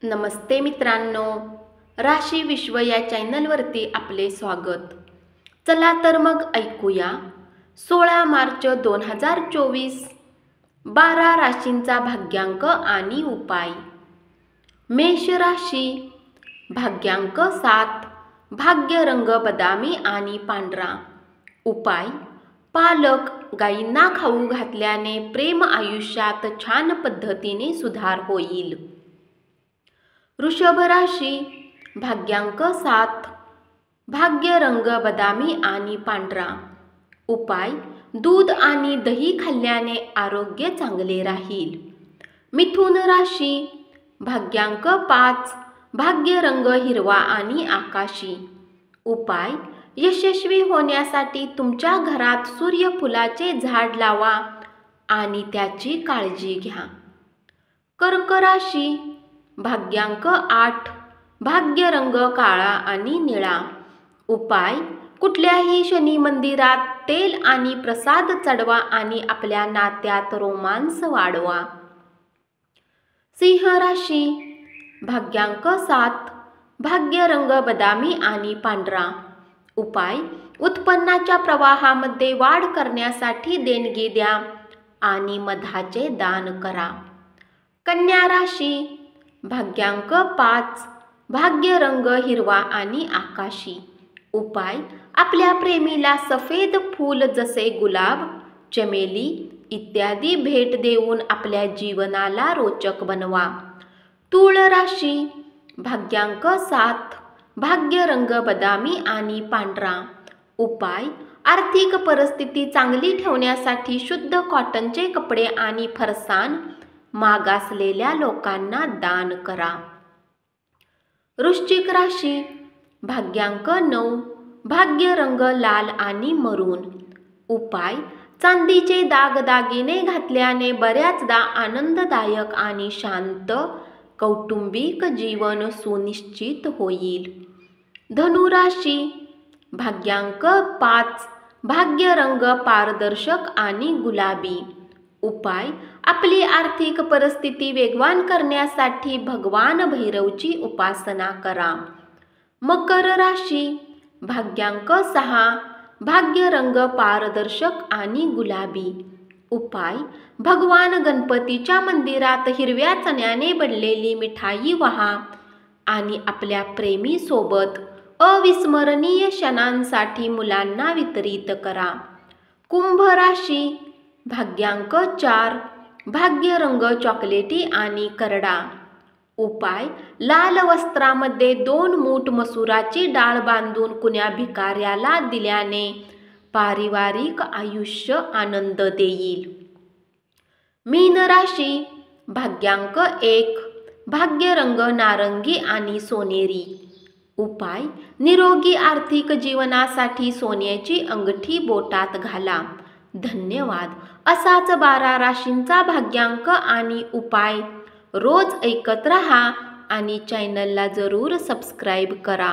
नमस्ते मित्रांनो, राशी विश्व या चॅनलवरती आपले स्वागत। चला तर मग ऐकूया 16 मार्च 2024 12 राशींचा भाग्यांक आणि उपाय। मेष राशी, भाग्यांक 7, भाग्य रंग बदामी आणि पांढरा। उपाय: पालक गायींना खाऊ घातल्याने प्रेम आयुष्यात छान पद्धतीने सुधार होईल। वृषभ राशी, भाग्यांक 7, भाग्य रंग बदामी आणि पांढरा। उपाय: दूध आणि दही खाल्ल्याने आरोग्य चांगले राहील। मिथुन राशी, भाग्यांक 5, भाग्य रंग हिरवा आणि आकाशी। उपाय: यशस्वी होण्यासाठी तुमच्या घरात सूर्यफुलाचे झाड लावा आणि त्याची काळजी घ्या। कर्क राशी, भाग्यांक 8, भाग्य रंग काळा आणि निळा। उपाय: कुठल्याही शनी मंदिरात तेल आणि प्रसाद चढवा आणि आपल्या नात्यात रोमांस वाढवा। सिंह राशी, भाग्यांक 7, भाग्य रंग बदामी आणि पांढरा। उपाय: उत्पन्नाच्या प्रवाहामध्ये वाढ करण्यासाठी देणगी द्या आणि मधाचे दान करा। कन्या राशी, भाग्यांक 5, भाग्य रंग हिरवा आणि आकाशी। उपाय: आपल्या प्रेमीला सफेद फूल जसे गुलाब, चमेली इत्यादी भेट देऊन आपल्या जीवनाला रोचक बनवा। तूळ राशी, भाग्यांक 7, भाग्य रंग बदामी आणि पांढरा। उपाय: आर्थिक परिस्थिती चांगली ठेवण्यासाठी शुद्ध कॉटनचे कपडे आणि फरसाण मागासलेल्या लोकांना दान करा। वृश्चिक राशी, भाग्यांक 9, भाग्य रंग लाल आणि मरून। उपाय: चांदीचे दागदागिने घातल्याने बऱ्याचदा आनंददायक आणि शांत कौटुंबिक जीवन सुनिश्चित होईल। धनु राशी, भाग्यांक 5, भाग्य रंग पारदर्शक आणि गुलाबी। उपाय: आपली आर्थिक परिस्थिती वेगवान करण्यासाठी भगवान भैरवची उपासना करा। मकर राशी, भाग्यांक 6, भाग्य रंग पारदर्शक आणि गुलाबी। उपाय: भगवान गणपतीच्या मंदिरात हिरव्या चण्याने बनलेली मिठाई वाहा आणि आपल्या प्रेमी सोबत अविस्मरणीय क्षणांसाठी मुलांना वितरित करा। कुंभ राशी, भाग्यांक 4, भाग्य रंग चॉकलेटी आणि करडा। उपाय: लाल वस्त्रामध्ये 2 मूठ मसुराची डाळ बांधून कुण्या भिकाऱ्याला दिल्याने पारिवारिक आयुष्य आनंद देईल। मीन राशी, भाग्यांक 1, भाग्य रंग नारंगी आणि सोनेरी। उपाय: निरोगी आर्थिक जीवनासाठी सोन्याची अंगठी बोटात घाला। धन्यवाद। असाच 12 राशींचा भाग्यांक आणि उपाय रोज ऐकत रहा आणि चॅनलला जरूर सबस्क्राईब करा।